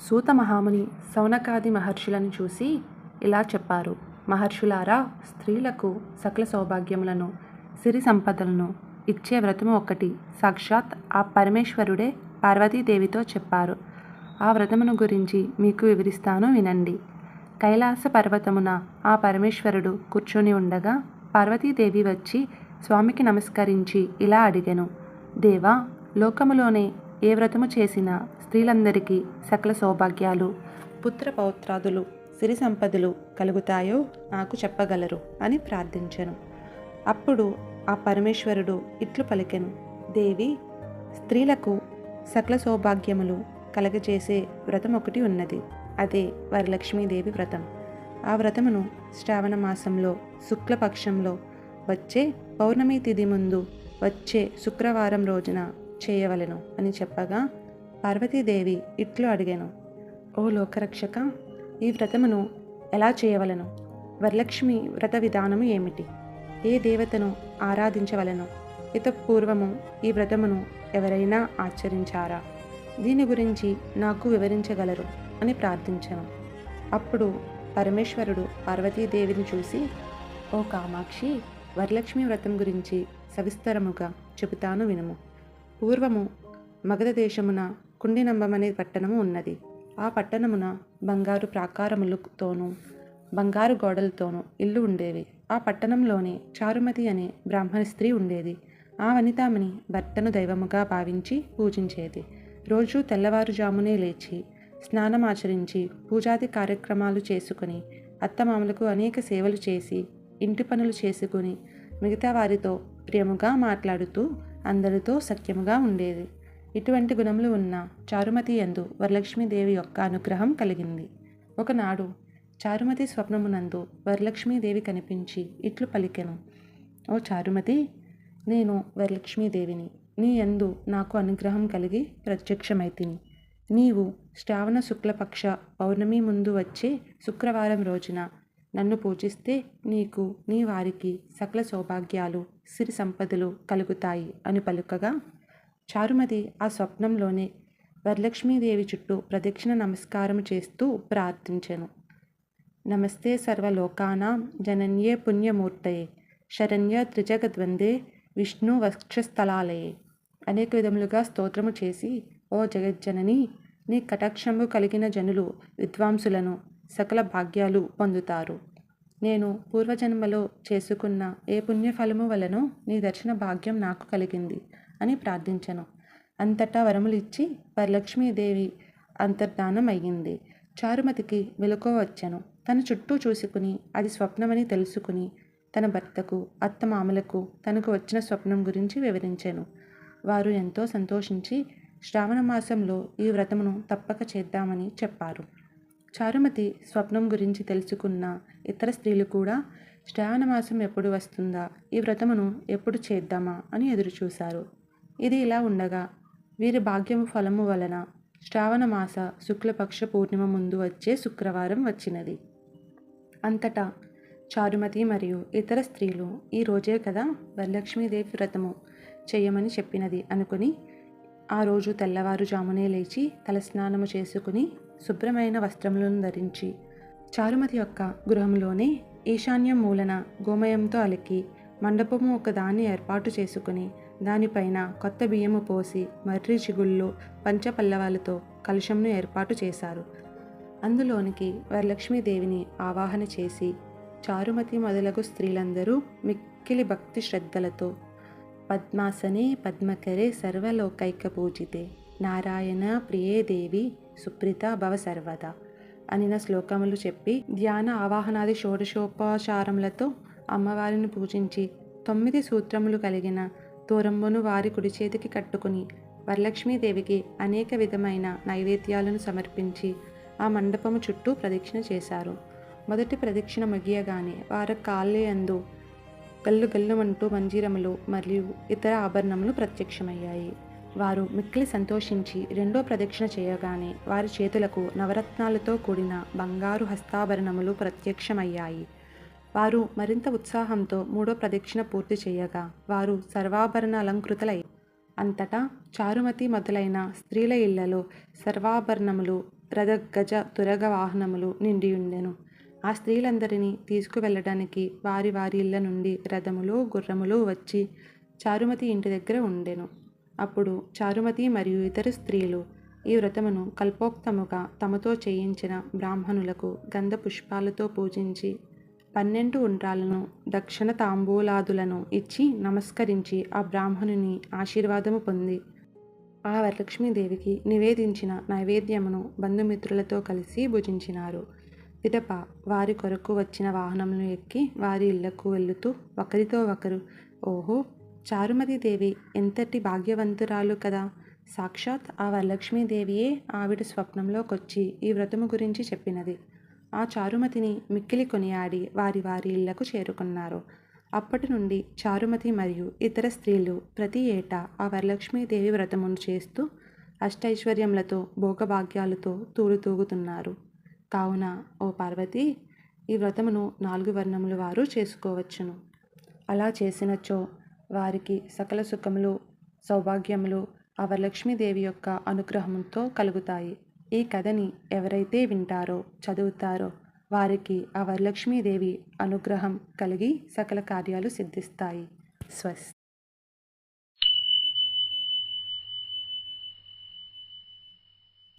సూత మహాముని శౌనకాది మహర్షులను చూసి ఇలా చెప్పారు. మహర్షులారా, స్త్రీలకు సకల సౌభాగ్యములను, సిరి సంపదలను ఇచ్చే వ్రతము ఒక్కటి సాక్షాత్ ఆ పరమేశ్వరుడే పార్వతీదేవితో చెప్పారు. ఆ వ్రతమును గురించి మీకు వివరిస్తాను, వినండి. కైలాస పర్వతమున ఆ పరమేశ్వరుడు కూర్చొని ఉండగా పార్వతీదేవి వచ్చి స్వామికి నమస్కరించి ఇలా అడిగెను. దేవా, లోకములోనే ఏ వ్రతము చేసినా స్త్రీలందరికీ సకల సౌభాగ్యాలు, పుత్ర పౌత్రాదులు, సిరి సంపదలు కలుగుతాయో నాకు చెప్పగలరు అని ప్రార్థించెను. అప్పుడు ఆ పరమేశ్వరుడు ఇట్లు పలికెను. దేవి, స్త్రీలకు సకల సౌభాగ్యములు కలగజేసే వ్రతం ఒకటి ఉన్నది. అదే వరలక్ష్మీదేవి వ్రతం. ఆ వ్రతమును శ్రావణ మాసంలో శుక్లపక్షంలో వచ్చే పౌర్ణమి తిథి ముందు వచ్చే శుక్రవారం రోజున చేయవలెను అని చెప్పగా పార్వతీదేవి ఇట్లు అడిగాను. ఓ లోకరక్షక, ఈ వ్రతమును ఎలా చేయవలను? వరలక్ష్మి వ్రత విధానము ఏమిటి? ఏ దేవతను ఆరాధించవలను? పూర్వము ఈ వ్రతమును ఎవరైనా ఆచరించారా? దీని గురించి నాకు వివరించగలరు అని ప్రార్థించాను. అప్పుడు పరమేశ్వరుడు పార్వతీదేవిని చూసి, ఓ కామాక్షి, వరలక్ష్మి వ్రతం గురించి సవిస్తరముగా చెబుతాను, వినుము. పూర్వము మగధ దేశమున కుండినంబమనే పట్టణము ఉన్నది. ఆ పట్టణమున బంగారు ప్రాకారములతోనూ బంగారు గోడలతోనూ ఇల్లు ఉండేవి. ఆ పట్టణంలోనే చారుమతి అనే బ్రాహ్మణ స్త్రీ ఉండేది. ఆ వనితామణి భర్తను దైవముగా భావించి పూజించేది. రోజు తెల్లవారుజామునే లేచి స్నానమాచరించి పూజాది కార్యక్రమాలు చేసుకుని అత్తమామలకు అనేక సేవలు చేసి ఇంటి పనులు చేసుకుని మిగతా వారితో ప్రియముగా మాట్లాడుతూ అందరితో సఖ్యముగా ఉండేది. ఇటువంటి గుణములు ఉన్న చారుమతి యందు వరలక్ష్మీదేవి యొక్క అనుగ్రహం కలిగింది. ఒకనాడు చారుమతి స్వప్నమునందు వరలక్ష్మీదేవి కనిపించి ఇట్లు పలికెను. ఓ చారుమతి, నేను వరలక్ష్మీదేవిని. నీ యందు నాకు అనుగ్రహం కలిగి ప్రత్యక్షమైతిని. నీవు శ్రావణ శుక్లపక్ష పౌర్ణమి ముందు వచ్చే శుక్రవారం రోజున నన్ను పూజిస్తే నీకు, నీ వారికి సకల సౌభాగ్యాలు, సిరి సంపదలు కలుగుతాయి అని పలుకగా చారుమతి ఆ స్వప్నంలోనే వరలక్ష్మీదేవి చుట్టూ ప్రదక్షిణ నమస్కారం చేస్తూ ప్రార్థించెను. నమస్తే సర్వలోకానాం జనన్యే పుణ్యమూర్తయే శరణ్య త్రిజగద్వందే విష్ణు వక్షస్థలాలయే. అనేక విధములుగా స్తోత్రము చేసి, ఓ జగజ్జనని, నీ కటాక్షంబు కలిగిన జనులు విద్వాంసులను సకల భాగ్యాలు పొందుతారు. నేను పూర్వజన్మలో చేసుకున్న ఏ పుణ్యఫలము వలనో నీ దర్శన భాగ్యం నాకు కలిగింది అని ప్రార్థించెను. అంతటా వరములు ఇచ్చి వరలక్ష్మీదేవి అంతర్ధానం అయ్యింది. చారుమతికి మెలకువ వచ్చెను. తన చుట్టూ చూసుకుని అది స్వప్నమని తెలుసుకుని తన భర్తకు, అత్తమామలకు తనకు వచ్చిన స్వప్నం గురించి వివరించెను. వారు ఎంతో సంతోషించి శ్రావణ మాసంలో ఈ వ్రతమును తప్పక చేద్దామని చెప్పారు. చారుమతి స్వప్నం గురించి తెలుసుకున్న ఇతర స్త్రీలు కూడా శ్రావణ మాసం ఎప్పుడు వస్తుందా, ఈ వ్రతమును ఎప్పుడు చేద్దామా అని ఎదురుచూశారు. ఇది ఇలా ఉండగా వీరి భాగ్యము ఫలము వలన శ్రావణ మాస శుక్లపక్ష పూర్ణిమ ముందు వచ్చే శుక్రవారం వచ్చినది. అంతటా చారుమతి మరియు ఇతర స్త్రీలు ఈ రోజే కదా వరలక్ష్మీదేవి వ్రతము చెయ్యమని చెప్పినది అనుకుని ఆ రోజు తెల్లవారుజామునే లేచి తలస్నానము చేసుకుని శుభ్రమైన వస్త్రములను ధరించి చారుమతి యొక్క గృహంలోనే ఈశాన్యం మూలన గోమయంతో అలికి మండపము ఒకదాన్ని ఏర్పాటు చేసుకుని దానిపైన కొత్త బియ్యము పోసి మర్రి చిగుళ్ళు పంచపల్లవాలతో కలుషంను ఏర్పాటు చేశారు. అందులోనికి వరలక్ష్మీదేవిని ఆవాహన చేసి చారుమతి మొదలగు స్త్రీలందరూ మిక్కిలి భక్తి శ్రద్ధలతో పద్మాసనే పద్మకరే సర్వలోకైక పూజితే నారాయణ ప్రియే దేవి సుప్రీత భవ సర్వదా అనిన శ్లోకములు చెప్పి ధ్యాన ఆవాహనాది షోడశోపచారములతో అమ్మవారిని పూజించి 9 సూత్రములు కలిగిన తోరంబును వారి కుడి చేతికి కట్టుకుని వరలక్ష్మీదేవికి అనేక విధమైన నైవేద్యాలను సమర్పించి ఆ మండపము చుట్టూ ప్రదక్షిణ చేశారు. మొదటి ప్రదక్షిణ ముగియగానే వారి కాళ్ళయందు గల్లు గల్లుమంటూ మంజీరములు మరియు ఇతర ఆభరణములు ప్రత్యక్షమయ్యాయి. వారు మిక్కిలి సంతోషించి రెండో ప్రదక్షిణ చేయగానే వారి చేతులకు నవరత్నాలతో కూడిన బంగారు హస్తాభరణములు ప్రత్యక్షమయ్యాయి. వారు మరింత ఉత్సాహంతో మూడో ప్రదక్షిణ పూర్తి చేయగా వారు సర్వాభరణ అలంకృతులయ్యారు. అంతటా చారుమతి మొదలైన స్త్రీల ఇళ్లలో సర్వాభరణములు రథ గజ తురగ వాహనములు నిండియుండెను. ఆ స్త్రీలందరినీ తీసుకువెళ్ళడానికి వారి వారి ఇళ్ల నుండి రథములు గుర్రములు వచ్చి చారుమతి ఇంటి దగ్గర ఉండెను. అప్పుడు చారుమతి మరియు ఇతర స్త్రీలు ఈ వ్రతమును కల్పోక్తముగా తమతో చేయించిన బ్రాహ్మణులకు గంధ పుష్పాలతో పూజించి 12 ఉండ్రాలను దక్షిణ తాంబూలాదులను ఇచ్చి నమస్కరించి ఆ బ్రాహ్మణుని ఆశీర్వాదము పొంది ఆ వరలక్ష్మీదేవికి నివేదించిన నైవేద్యమును బంధుమిత్రులతో కలిసి భుజించినారు. పిదప వారి కొరకు వచ్చిన వాహనములను ఎక్కి వారి ఇళ్లకు వెళుతూ ఒకరితో ఒకరు, ఓహో, చారుమతీదేవి ఎంతటి భాగ్యవంతురాలు కదా! సాక్షాత్ ఆ వరలక్ష్మీదేవియే ఆవిడ స్వప్నంలోకొచ్చి ఈ వ్రతము గురించి చెప్పినది. ఆ చారుమతిని మిక్కిలి కొనియాడి వారి వారి ఇళ్లకు చేరుకున్నారు. అప్పటి నుండి చారుమతి మరియు ఇతర స్త్రీలు ప్రతి ఏటా ఆ వరలక్ష్మీదేవి వ్రతమును చేస్తూ అష్టైశ్వర్యములతో భోగభాగ్యాలతో తూలుతూగుతున్నారు. కావున ఓ పార్వతి, ఈ వ్రతమును 4 వర్ణముల వారు చేసుకోవచ్చును. అలా చేసినచో వారికి సకల సుఖములు సౌభాగ్యములు ఆ వరలక్ష్మీదేవి యొక్క అనుగ్రహంతో కలుగుతాయి. ఈ కథని ఎవరైతే వింటారో చదువుతారో వారికి ఆ వరలక్ష్మీదేవి అనుగ్రహం కలిగి సకల కార్యాలు సిద్ధిస్తాయి. స్వస్తి.